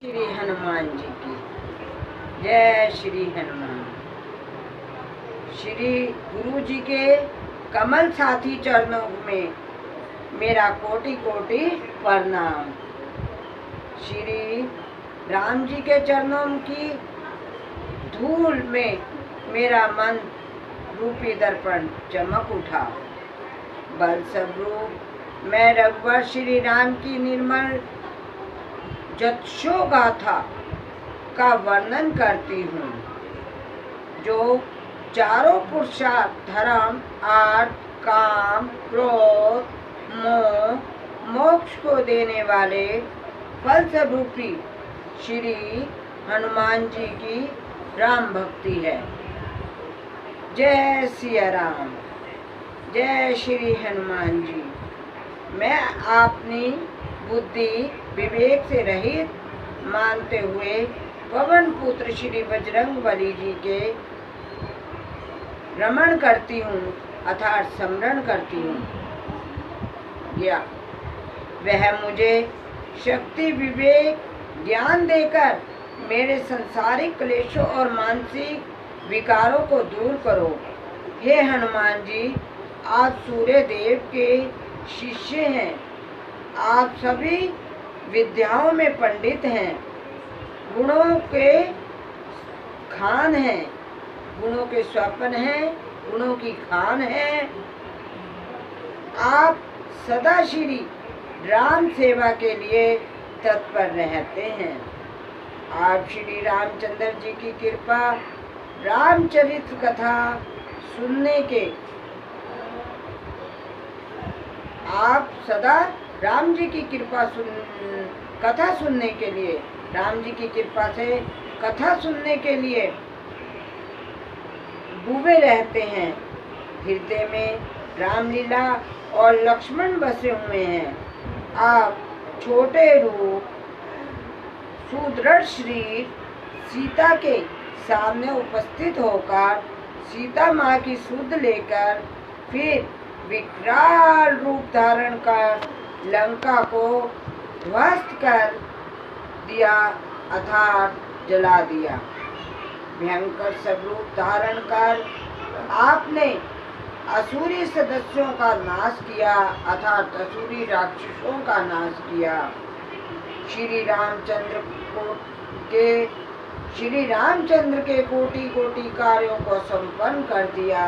श्री हनुमान जी की जय। श्री हनुमान। श्री गुरु जी के कमल साथी चरणों में मेरा कोटि कोटि प्रणाम। श्री राम जी के चरणों की धूल में मेरा मन रूपी दर्पण चमक उठा। बल स्वरूप मैं रघुवर श्री राम की निर्मल जत्सो गाथा का वर्णन करती हूँ, जो चारों पुरुषार्थ धर्म, अर्थ, काम, क्रोध, मोह, मोक्ष को देने वाले फल स्वरूपी श्री हनुमान जी की राम भक्ति है। जय सिया राम। जय श्री हनुमान जी। मैं अपनी बुद्धि विवेक से रहित मानते हुए पवन पुत्र श्री बजरंगबली जी के रमण करती हूँ अर्थात स्मरण करती हूँ। या वह मुझे शक्ति, विवेक, ज्ञान देकर मेरे सांसारिक क्लेशों और मानसिक विकारों को दूर करो। हे हनुमान जी, आप सूर्य देव के शिष्य हैं। आप सभी विद्याओं में पंडित हैं, गुणों के खान हैं, गुणों के स्वप्न हैं, गुणों की खान हैं। आप सदा श्री राम सेवा के लिए तत्पर रहते हैं। आप श्री रामचंद्र जी की कृपा, रामचरित्र कथा सुनने के आप सदा राम जी की कृपा कथा सुनने के लिए, राम जी की कृपा से कथा सुनने के लिए डूबे रहते हैं। हृदय में रामलीला और लक्ष्मण बसे हुए हैं। आप छोटे रूप, सुदृढ़ शरीर सीता के सामने उपस्थित होकर सीता माँ की सुध लेकर फिर विकराल रूप धारण कर लंका को ध्वस्त कर दिया अर्थात जला दिया। भयंकर स्वरूप धारण कर आपने असुरी सदस्यों का नाश किया अर्थात असुरी राक्षसों का नाश किया। श्री रामचंद्र के कोटि कोटि कार्यों को संपन्न कर दिया।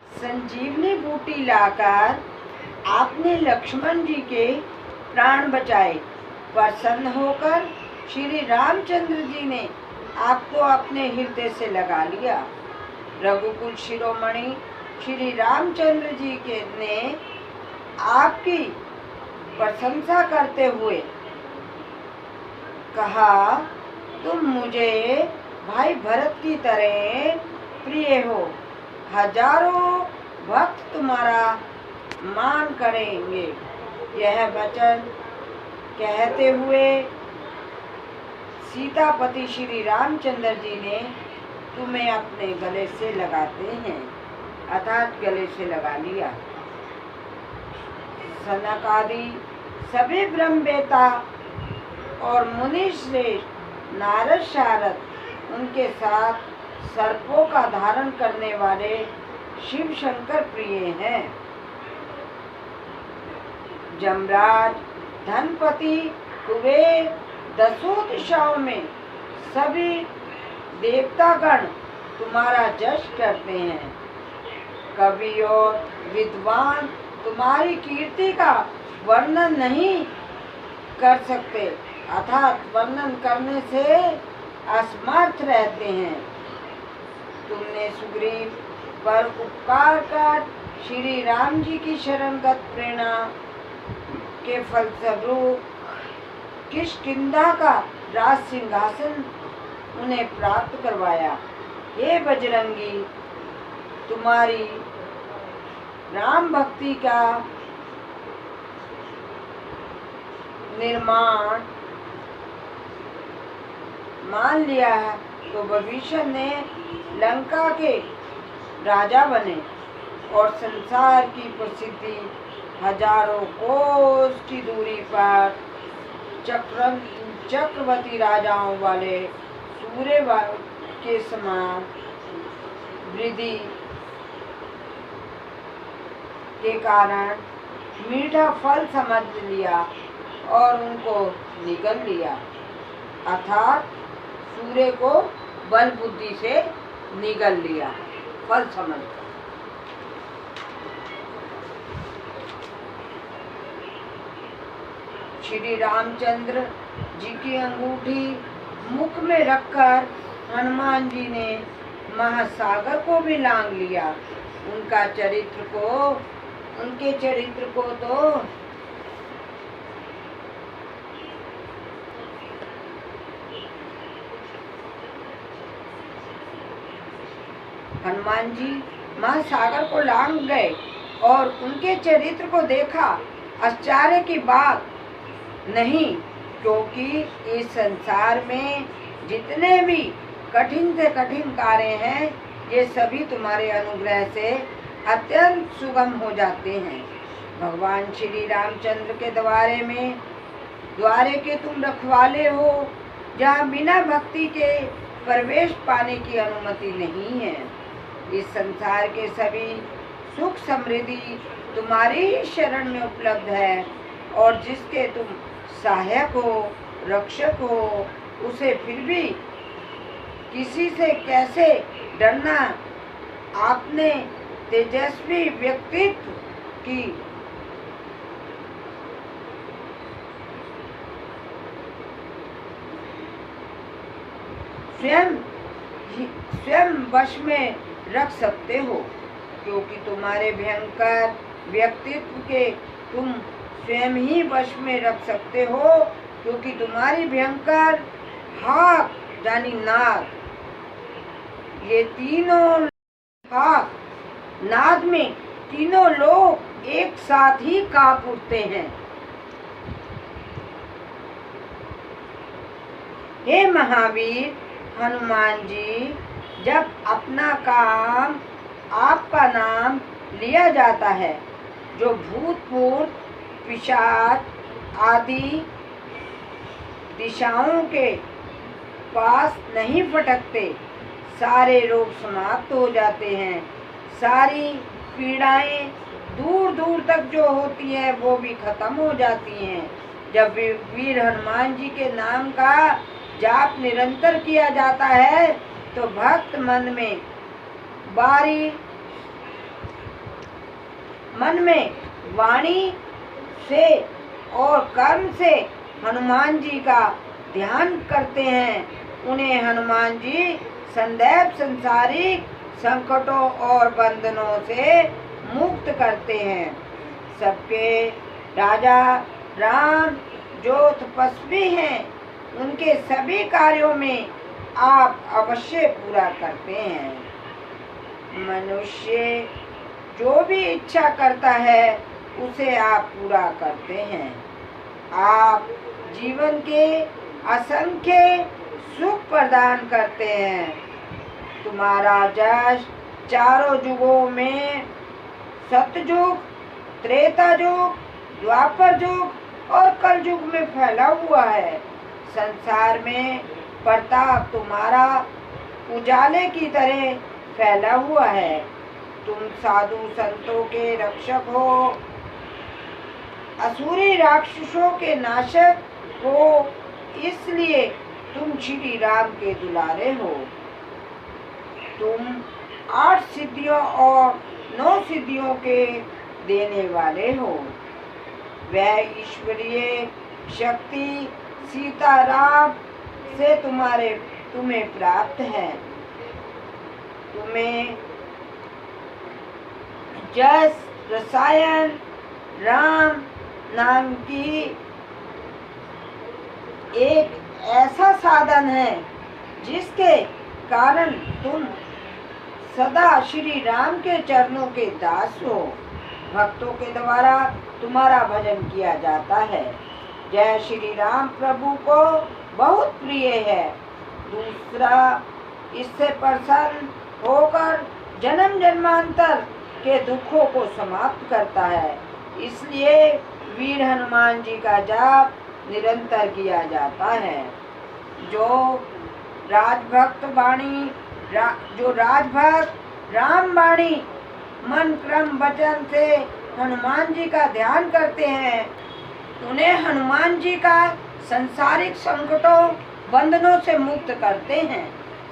संजीवनी बूटी लाकर आपने लक्ष्मण जी के प्राण बचाए। प्रसन्न होकर श्री रामचंद्र जी ने आपको अपने हृदय से लगा लिया। रघुकुल शिरोमणि श्री रामचंद्र जी के ने आपकी प्रशंसा करते हुए कहा, तुम मुझे भाई भरत की तरह प्रिय हो। हजारों भक्त तुम्हारा मान करेंगे। यह वचन कहते हुए सीतापति श्री रामचंद्र जी ने तुम्हें अपने गले से लगाते हैं अर्थात गले से लगा लिया। सनक आदि सभी ब्रह्मवेता और मुनि श्रेष्ठ नारद शारद उनके साथ सर्पों का धारण करने वाले शिव शंकर प्रिय हैं। जमराज, धनपति, कुबेर, दसों दिशाओं में सभी देवतागण तुम्हारा जश करते हैं। कवि और विद्वान तुम्हारी कीर्ति का वर्णन नहीं कर सकते अर्थात वर्णन करने से असमर्थ रहते हैं। तुमने सुग्रीव पर उपकार कर श्री राम जी की शरणगत प्रेरणा के फलस्वरूप किष्किंधा का राज सिंहासन उन्हें प्राप्त करवाया। हे बजरंगी, तुम्हारी राम भक्ति का निर्माण मान लिया है तो भविष्य ने लंका के राजा बने और संसार की प्रसिद्धि हजारों कोस की दूरी पर चक्रवर्ती राजाओं वाले सूर्य के समान वृद्धि के कारण मीठा फल समझ लिया और उनको निगल लिया, अर्थात सूर्य को बल बुद्धि से निगल लिया फल समझ कर। श्री रामचंद्र जी की अंगूठी मुख में रखकर हनुमान जी ने महासागर को भी लांघ लिया। उनके चरित्र को तो हनुमान जी महासागर को लांघ गए और उनके चरित्र को देखा। आश्चर्य की बात नहीं, क्योंकि इस संसार में जितने भी कठिन से कठिन कार्य हैं, ये सभी तुम्हारे अनुग्रह से अत्यंत सुगम हो जाते हैं। भगवान श्री रामचंद्र के द्वारे के तुम रखवाले हो, जहाँ बिना भक्ति के प्रवेश पाने की अनुमति नहीं है। इस संसार के सभी सुख समृद्धि तुम्हारी ही शरण में उपलब्ध है, और जिसके तुम सहायक हो, रक्षक हो, उसे फिर भी किसी से कैसे डरना। आपने तेजस्वी व्यक्तित्व की स्वयं वश में रख सकते हो, क्योंकि तुम्हारे भयंकर व्यक्तित्व के तुम स्वयं ही वश में रख सकते हो, क्योंकि तुम्हारी भयंकर हाक यानी नाद, ये तीनों हाक नाद में तीनों लोग एक साथ ही कांप उठते हैं। हे महावीर हनुमान जी, जब अपना काम आपका नाम लिया जाता है, जो भूतपूर्व पिशाच आदि दिशाओं के पास नहीं फटकते, सारे रोग समाप्त हो जाते हैं। सारी पीड़ाएं दूर दूर तक जो होती हैं वो भी खत्म हो जाती हैं। जब वीर हनुमान जी के नाम का जाप निरंतर किया जाता है, तो भक्त मन में वाणी से और कर्म से हनुमान जी का ध्यान करते हैं। उन्हें हनुमान जी सदैव संसारिक संकटों और बंधनों से मुक्त करते हैं। सबके राजा राम जो तपस्वी हैं, उनके सभी कार्यों में आप अवश्य पूरा करते हैं। मनुष्य जो भी इच्छा करता है, उसे आप पूरा करते हैं। आप जीवन के असंख्य सुख प्रदान करते हैं। तुम्हारा यश चारों युगों में सतयुग, त्रेता युग, द्वापर युग और कल युग में फैला हुआ है। संसार में प्रताप तुम्हारा उजाले की तरह फैला हुआ है। तुम साधु संतों के रक्षक हो, असुरी राक्षसों के नाशक हो, इसलिए तुम श्री राम के दुलारे हो। तुम 8 सिद्धियों और 9 सिद्धियों के देने वाले हो। वह ईश्वरीय शक्ति सीताराम से तुम्हें प्राप्त है। तुम्हें जस रसायन राम नाम की एक ऐसा साधन है, जिसके कारण तुम सदा श्री राम के चरणों के दास हो। भक्तों के द्वारा तुम्हारा भजन किया जाता है। जय श्री राम प्रभु को बहुत प्रिय है। दूसरा, इससे प्रसन्न होकर जन्म जन्मांतर के दुखों को समाप्त करता है। इसलिए वीर हनुमान जी का जाप निरंतर किया जाता है। जो राजभक्त राम वाणी मन क्रम वचन से हनुमान जी का ध्यान करते हैं, उन्हें हनुमान जी का संसारिक संकटों बंधनों से मुक्त करते हैं।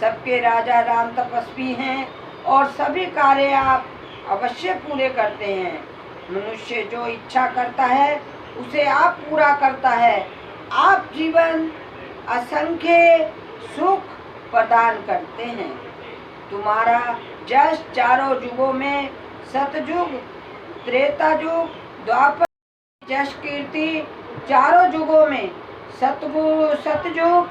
सबके राजा राम तपस्वी हैं और सभी कार्य आप अवश्य पूरे करते हैं। मनुष्य जो इच्छा करता है उसे आप पूरा करता है। आप जीवन असंख्य सुख प्रदान करते हैं। तुम्हारा जस चारों युगों में सतयुग, त्रेता युग, द्वापर जस कीर्ति चारों युगों में सतयुग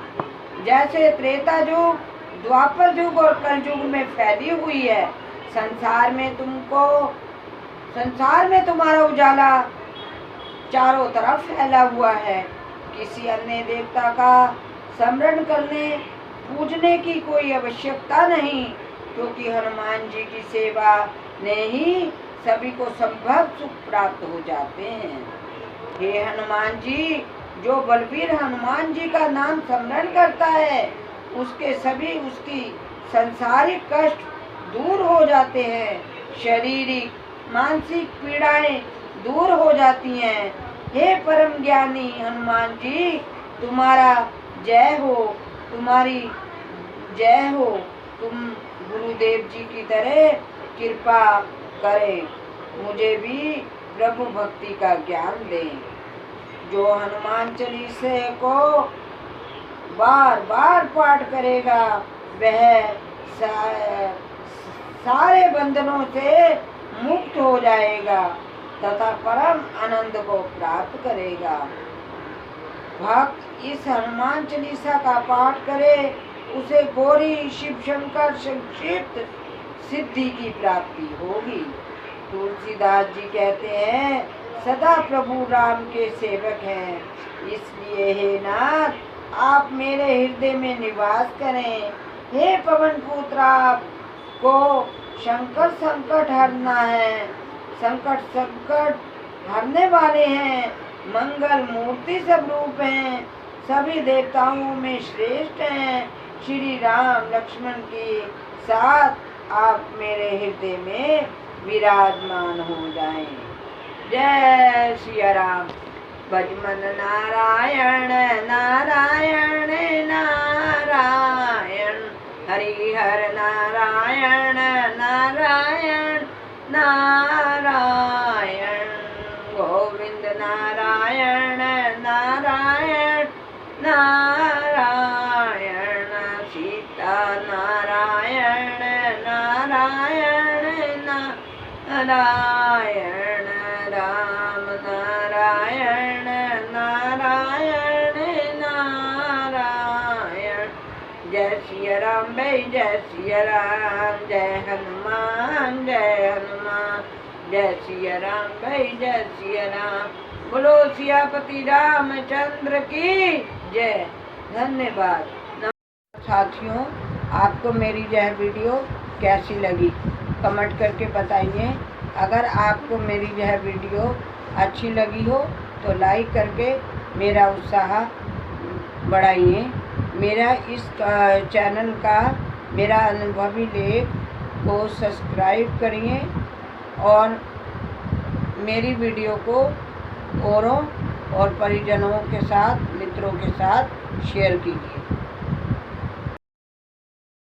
जैसे त्रेता युग, द्वापर युग और कलयुग में फैली हुई है। संसार में तुम्हारा उजाला चारों तरफ फैला हुआ है। किसी अन्य देवता का स्मरण करने पूजने की कोई आवश्यकता नहीं, क्योंकि हनुमान जी की सेवा ने ही सभी को संभव सुख प्राप्त हो जाते हैं। हे हनुमान जी, जो बलवीर हनुमान जी का नाम स्मरण करता है उसके सभी उसकी संसारिक कष्ट दूर हो जाते हैं, शारीरिक मानसिक पीड़ाएं दूर हो जाती हैं। हे परम ज्ञानी हनुमान जी, तुम्हारा जय हो, तुम्हारी जय हो। तुम गुरुदेव जी की तरह कृपा करें, मुझे भी प्रभु भक्ति का ज्ञान दें। जो हनुमान चालीसे को बार बार पाठ करेगा वह सारे बंधनों से मुक्त हो जाएगा तथा परम आनंद को प्राप्त करेगा। भक्त इस हनुमान चालीसा का पाठ करे, उसे गौरी शिव शंकर संक्षिप्त सिद्धि की प्राप्ति होगी। तुलसीदास जी कहते हैं, सदा प्रभु राम के सेवक हैं, इसलिए हे नाथ आप मेरे हृदय में निवास करें। हे पवन पुत्र, आपको शंकर संकट हरना है, संकट हरने वाले हैं, मंगल मूर्ति स्वरूप हैं, सभी देवताओं में श्रेष्ठ हैं। श्री राम लक्ष्मण के साथ आप मेरे हृदय में विराजमान हो जाएं। जय सिया राम। भजमन नारायण नारायण नारायण, हरिहर नारायण नारायण नारायण, गोविंद नारायण नारायण नारायण, सीता नारायण नारायण नारायण, राम नारायण नारायण नारायण। जय सिया राम भाई, जय सिया राम, जय हनुमान जय हनुमान, जय सिया राम भाई, जय सिया राम। बोलो सियापति रामचंद्र की जय। धन्यवाद। साथियों, आपको मेरी यह वीडियो कैसी लगी कमेंट करके बताइए। अगर आपको मेरी यह वीडियो अच्छी लगी हो तो लाइक करके मेरा उत्साह बढ़ाइए। मेरा इस चैनल का मेरा अनुभवी लेख को सब्सक्राइब करिए और मेरी वीडियो को औरों और परिजनों के साथ, मित्रों के साथ शेयर कीजिए।